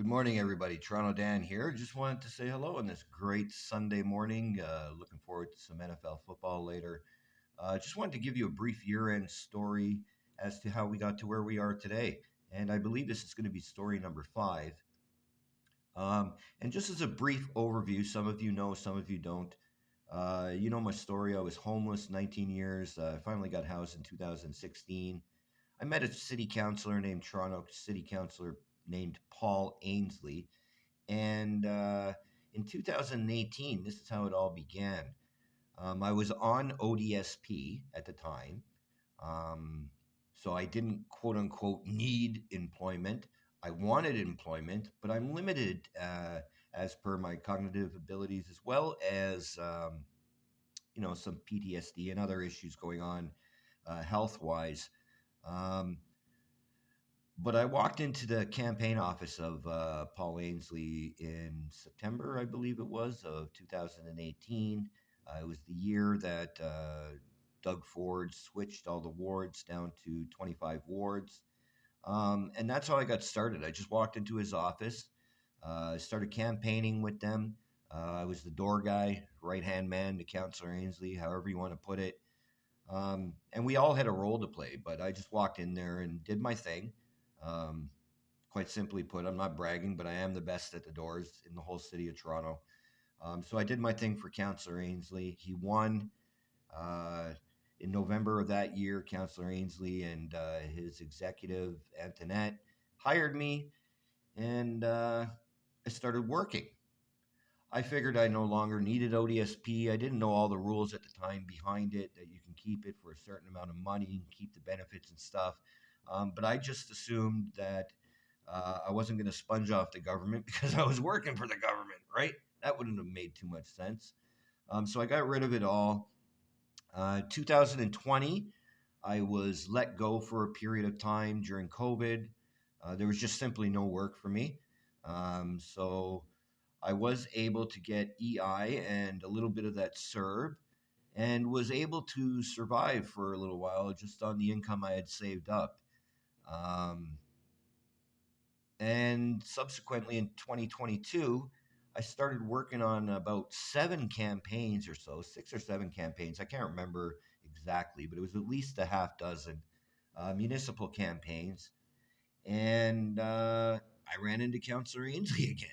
Good morning, everybody. TorontoDan here. Just wanted to say hello on this great Sunday morning. Looking forward to some NFL football later. Just wanted to give you a brief year-end story as to how we got to where we are today. And I believe this is going to be story number 5. And just as a brief overview, some of you know, some of you don't. You know my story. I was homeless 19 years. I finally got housed in 2016. I met a city councilor named Toronto City Councilor named Paul Ainsley. And in 2018, this is how it all began. I was on ODSP at the time. Um, so I didn't quote unquote need employment. I wanted employment, but I'm limited as per my cognitive abilities as well as, some PTSD and other issues going on health wise. Um, but I walked into the campaign office of Paul Ainsley in September, I believe it was, of 2018. It was the year that Doug Ford switched all the wards down to 25 wards. And that's how I got started. I just walked into his office, started campaigning with them. I was the door guy, right hand man to Councillor Ainsley, however you want to put it. And we all had a role to play, but I just walked in there and did my thing. Um, Quite simply put, I'm not bragging, but I am the best at the doors in the whole city of Toronto. So I did my thing for Councillor Ainsley. He won uh, in November of that year. Councillor Ainsley and his executive, Antoinette, hired me, and I started working. I figured I no longer needed ODSP. I didn't know all the rules at the time behind it, that you can keep it for a certain amount of money and keep the benefits and stuff. But I just assumed that I wasn't going to sponge off the government because I was working for the government, right? That wouldn't have made too much sense. So I got rid of it all. 2020, I was let go for a period of time during COVID. There was just simply no work for me. So I was able to get EI and a little bit of that CERB and was able to survive for a little while just on the income I had saved up. Um, and subsequently in 2022, I started working on about 7 campaigns or so, 6 or 7 campaigns. I can't remember exactly, but it was at least a half dozen municipal campaigns. And I ran into Councillor Ainsley again.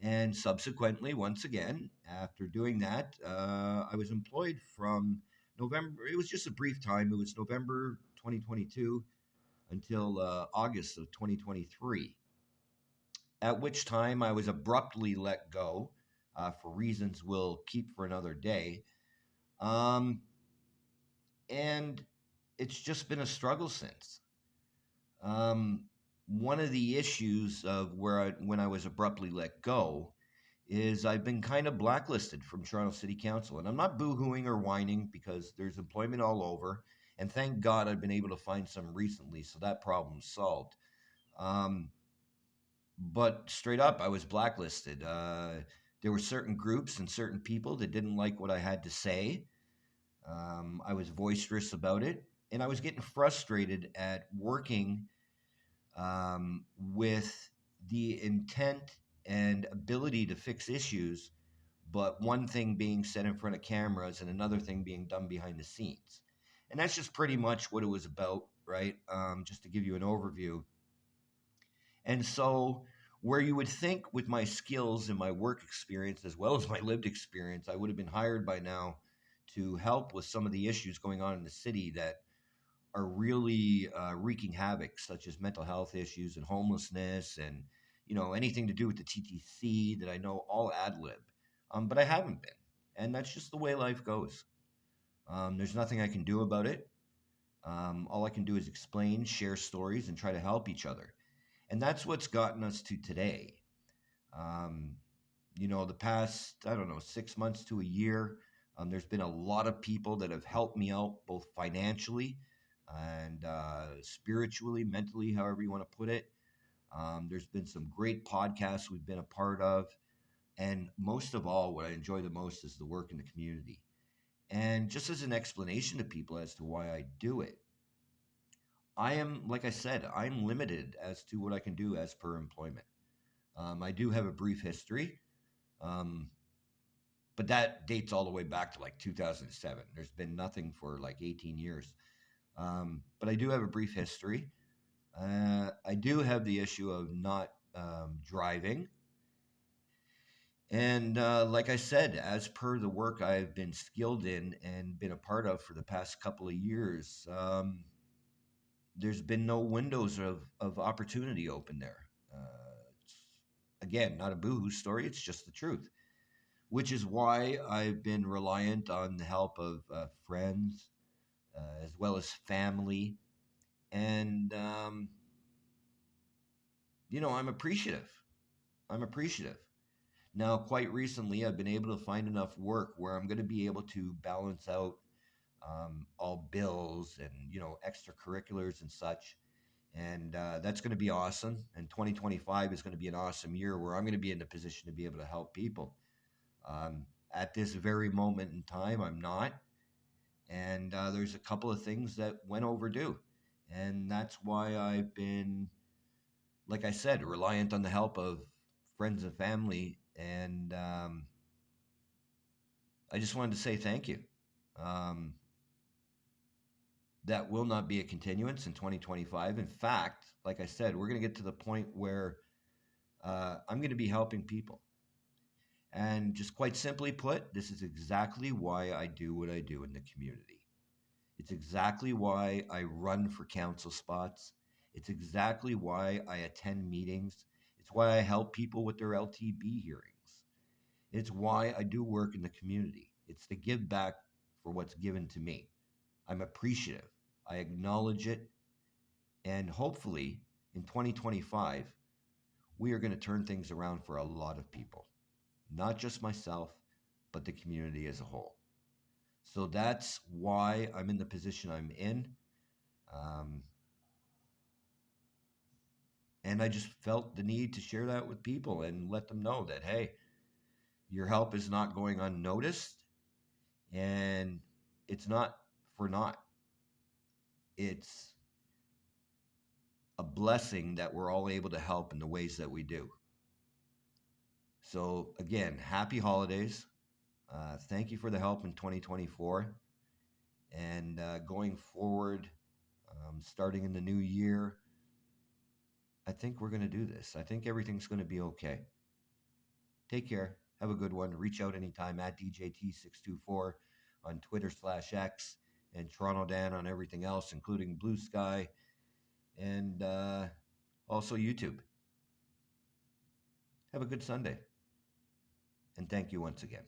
And subsequently, once again, after doing that, I was employed from November. It was just a brief time. It was November 2022 until August of 2023, at which time I was abruptly let go for reasons we'll keep for another day. Um, and it's just been a struggle since. Um, One of the issues of when I was abruptly let go is I've been kind of blacklisted from Toronto City Council. And I'm not boohooing or whining because there's employment all over. And thank God I've been able to find some recently, so that problem's solved. Um, but straight up, I was blacklisted. There were certain groups and certain people that didn't like what I had to say. I was boisterous about it. And I was getting frustrated at working with the intent and ability to fix issues, but one thing being said in front of cameras and another thing being done behind the scenes. And that's just pretty much what it was about, right? Just to give you an overview. And so, where you would think with my skills and my work experience, as well as my lived experience, I would have been hired by now to help with some of the issues going on in the city that are really wreaking havoc, such as mental health issues and homelessness, and anything to do with the TTC that I know all ad lib. But I haven't been, and that's just the way life goes. There's nothing I can do about it. All I can do is explain, share stories, and try to help each other, and that's what's gotten us to today. Um, the past, I don't know, 6 months to a year, there's been a lot of people that have helped me out, both financially and spiritually, mentally, however you want to put it. There's been some great podcasts we've been a part of. And most of all, what I enjoy the most is the work in the community. And just as an explanation to people as to why I do it, like I said, I'm limited as to what I can do as per employment. I do have a brief history, um, but that dates all the way back to like 2007. There's been nothing for like 18 years. But I do have a brief history. I do have the issue of not driving. And like I said, as per the work I've been skilled in and been a part of for the past couple of years, there's been no windows of opportunity open there. It's, again, not a boohoo story, it's just the truth, which is why I've been reliant on the help of friends as well as family. And, I'm appreciative. I'm appreciative. Now, quite recently, I've been able to find enough work where I'm going to be able to balance out all bills and extracurriculars and such, and that's going to be awesome. And 2025 is going to be an awesome year where I'm going to be in a position to be able to help people. At this very moment in time, I'm not, and there's a couple of things that went overdue, and that's why I've been, like I said, reliant on the help of friends and family, and I just wanted to say thank you. Um, that will not be a continuance in 2025. In fact, like I said, we're going to get to the point where I'm going to be helping people. And just quite simply put, this is exactly why I do what I do in the community. It's exactly why I run for council spots. It's exactly why I attend meetings. It's why I help people with their LTB hearings. It's why I do work in the community. It's to give back for what's given to me. I'm appreciative. I acknowledge it. And hopefully in 2025, we are going to turn things around for a lot of people, not just myself, but the community as a whole. So that's why I'm in the position I'm in. Um, and I just felt the need to share that with people and let them know that, hey, your help is not going unnoticed, and it's not for naught. It's a blessing that we're all able to help in the ways that we do. So, again, happy holidays. Thank you for the help in 2024. And going forward, starting in the new year, I think we're going to do this. I think everything's going to be okay. Take care. Have a good one. Reach out anytime at DJT624 on Twitter/X and TorontoDan on everything else, including Blue Sky and also YouTube. Have a good Sunday. And thank you once again.